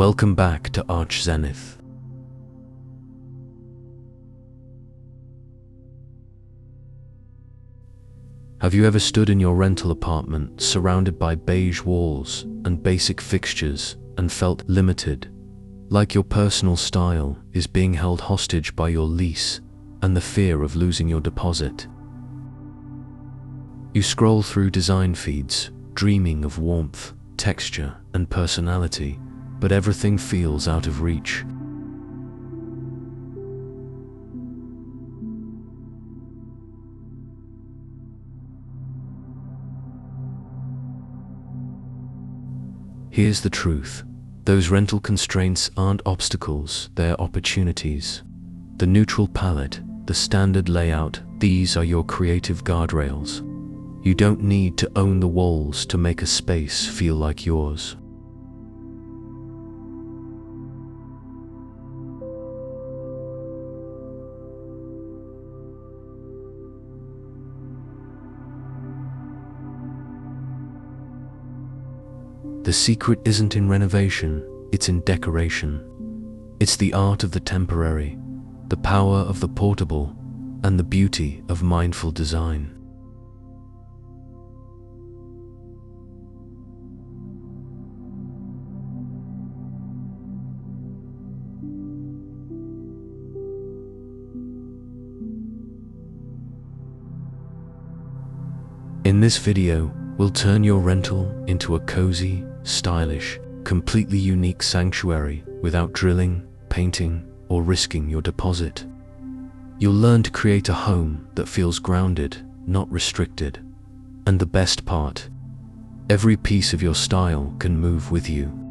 Welcome back to Arch Zenith. Have you ever stood in your rental apartment surrounded by beige walls and basic fixtures and felt limited, like your personal style is being held hostage by your lease and the fear of losing your deposit? You scroll through design feeds, dreaming of warmth, texture, and personality, but everything feels out of reach. Here's the truth. Those rental constraints aren't obstacles, they're opportunities. The neutral palette, the standard layout, these are your creative guardrails. You don't need to own the walls to make a space feel like yours. The secret isn't in renovation, it's in decoration. It's the art of the temporary, the power of the portable, and the beauty of mindful design. In this video, we'll turn your rental into a cozy, stylish, completely unique sanctuary without drilling, painting, or risking your deposit. You'll learn to create a home that feels grounded, not restricted. And the best part, every piece of your style can move with you.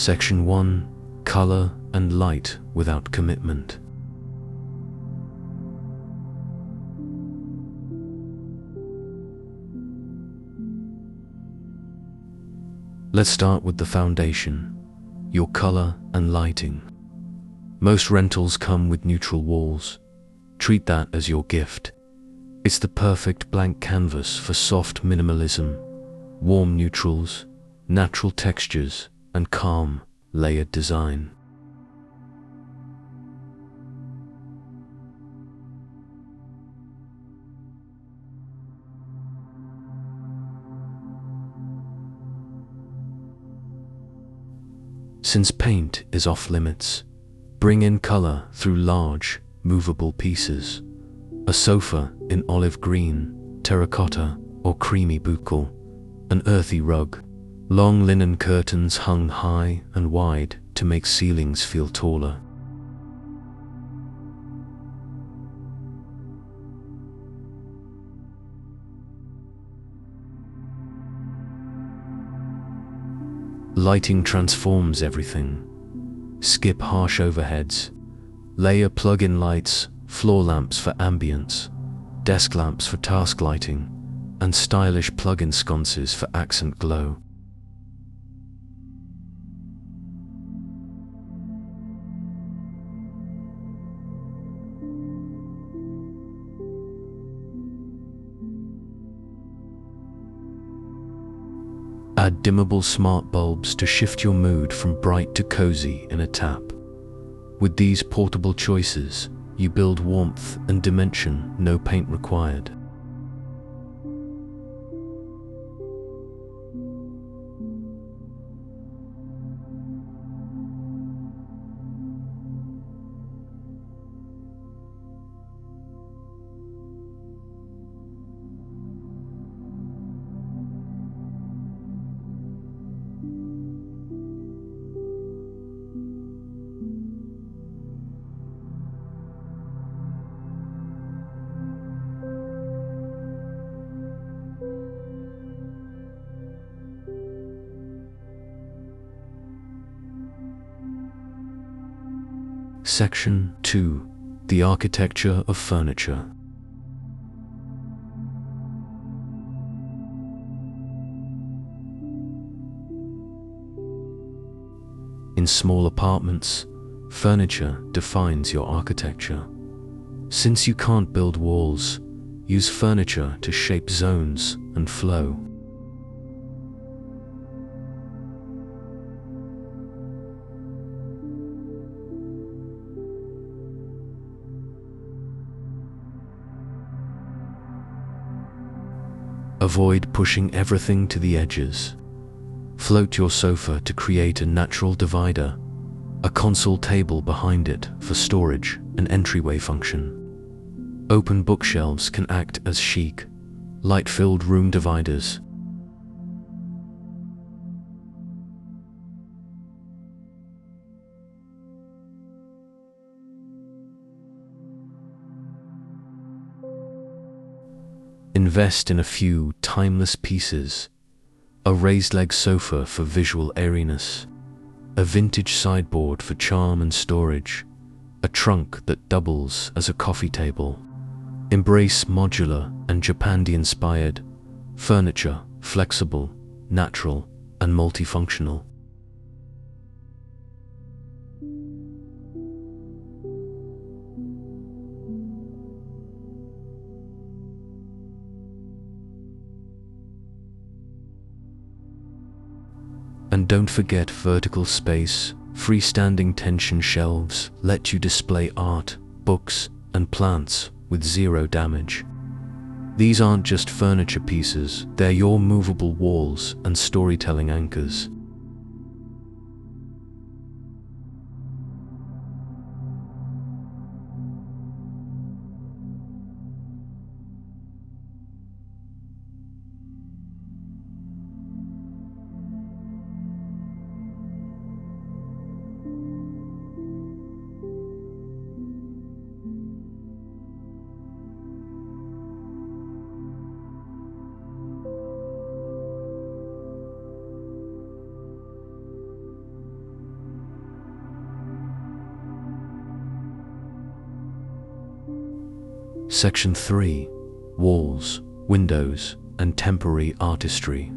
Section 1. Color and light without commitment. Let's start with the foundation, your color and lighting. Most rentals come with neutral walls. Treat that as your gift. It's the perfect blank canvas for soft minimalism, warm neutrals, natural textures, and calm, layered design. Since paint is off limits, bring in color through large, movable pieces. A sofa in olive green, terracotta, or creamy buccal, an earthy rug, long linen curtains hung high and wide to make ceilings feel taller. Lighting transforms everything. Skip harsh overheads. Layer plug-in lights, floor lamps for ambience, desk lamps for task lighting, and stylish plug-in sconces for accent glow. Add dimmable smart bulbs to shift your mood from bright to cozy in a tap. With these portable choices, you build warmth and dimension, no paint required. Section 2. The architecture of furniture. In small apartments, furniture defines your architecture. Since you can't build walls, use furniture to shape zones and flow. Avoid pushing everything to the edges. Float your sofa to create a natural divider, a console table behind it for storage and entryway function. Open bookshelves can act as chic, light-filled room dividers. Invest in a few timeless pieces: a raised leg sofa for visual airiness, a vintage sideboard for charm and storage, a trunk that doubles as a coffee table. Embrace modular and Japandi-inspired furniture, flexible, natural, and multifunctional. And don't forget vertical space. Freestanding tension shelves let you display art, books, and plants with zero damage. These aren't just furniture pieces, they're your movable walls and storytelling anchors. Section 3. Walls, windows, and temporary artistry.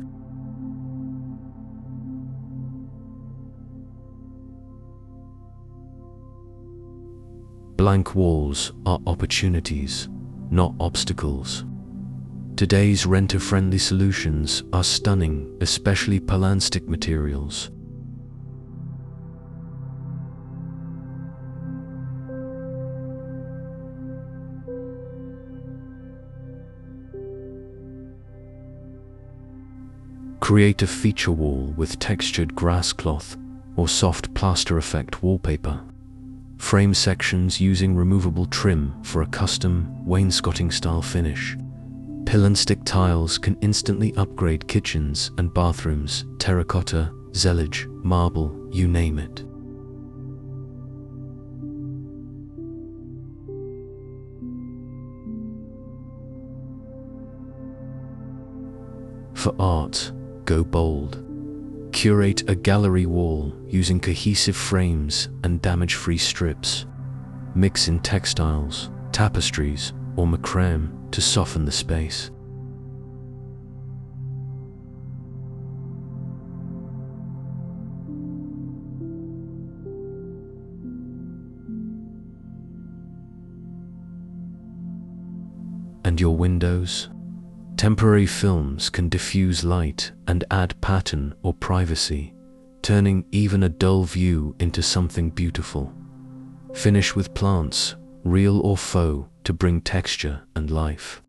Blank walls are opportunities, not obstacles. Today's renter-friendly solutions are stunning, especially plastic materials. Create a feature wall with textured grass cloth or soft plaster effect wallpaper. Frame sections using removable trim for a custom wainscoting style finish. Pill and stick tiles can instantly upgrade kitchens and bathrooms, terracotta, zellige, marble, you name it. For art, go bold. Curate a gallery wall using cohesive frames and damage-free strips. Mix in textiles, tapestries, or macrame to soften the space. And your windows? Temporary films can diffuse light and add pattern or privacy, turning even a dull view into something beautiful. Finish with plants, real or faux, to bring texture and life.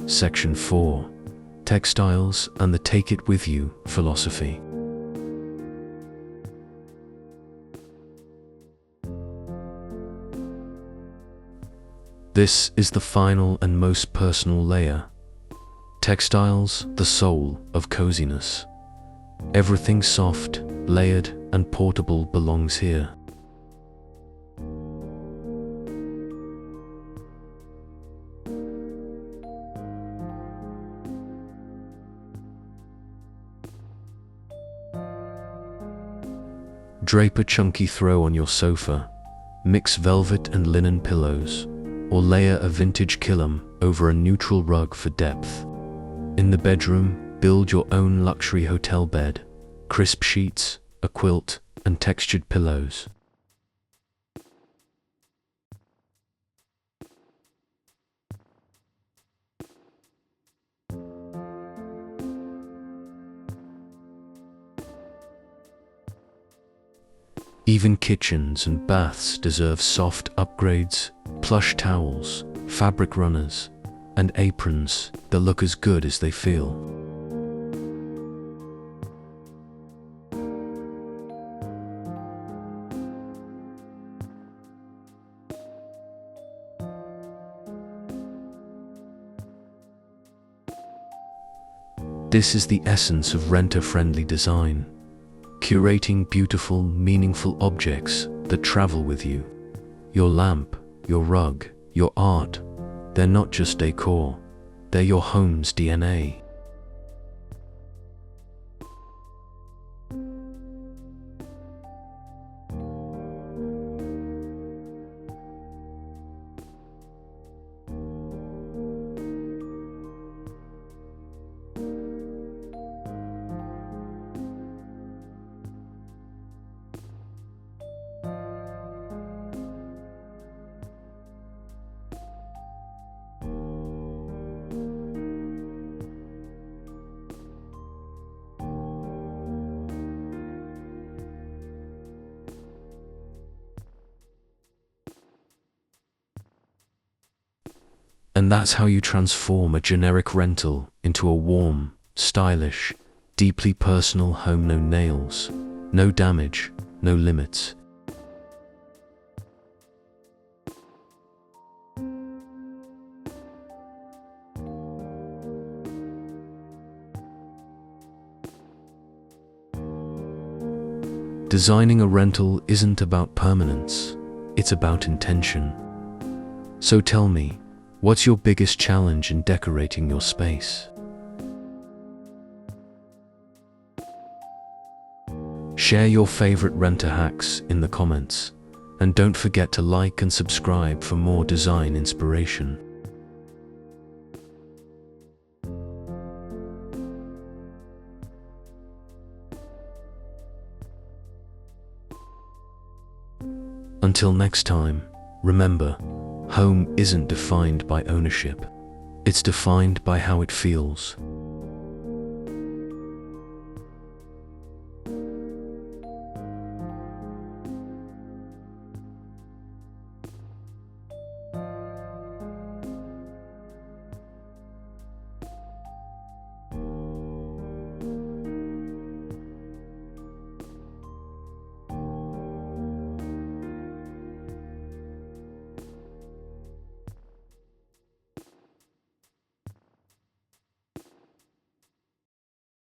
Section 4. textiles and the take it with you philosophy. This is the final and most personal layer. Textiles, the soul of coziness. Everything soft, layered, and portable belongs here. Drape a chunky throw on your sofa, mix velvet and linen pillows, or layer a vintage kilim over a neutral rug for depth. In the bedroom, build your own luxury hotel bed, crisp sheets, a quilt, and textured pillows. Even kitchens and baths deserve soft upgrades, plush towels, fabric runners, and aprons that look as good as they feel. This is the essence of renter-friendly design. Curating beautiful, meaningful objects that travel with you. Your lamp, your rug, your art, they're not just decor, they're your home's DNA. And that's how you transform a generic rental into a warm, stylish, deeply personal home. No nails, no damage, no limits. Designing a rental isn't about permanence, it's about intention. So tell me, what's your biggest challenge in decorating your space? Share your favorite renter hacks in the comments, and don't forget to like and subscribe for more design inspiration. Until next time, remember, home isn't defined by ownership. It's defined by how it feels.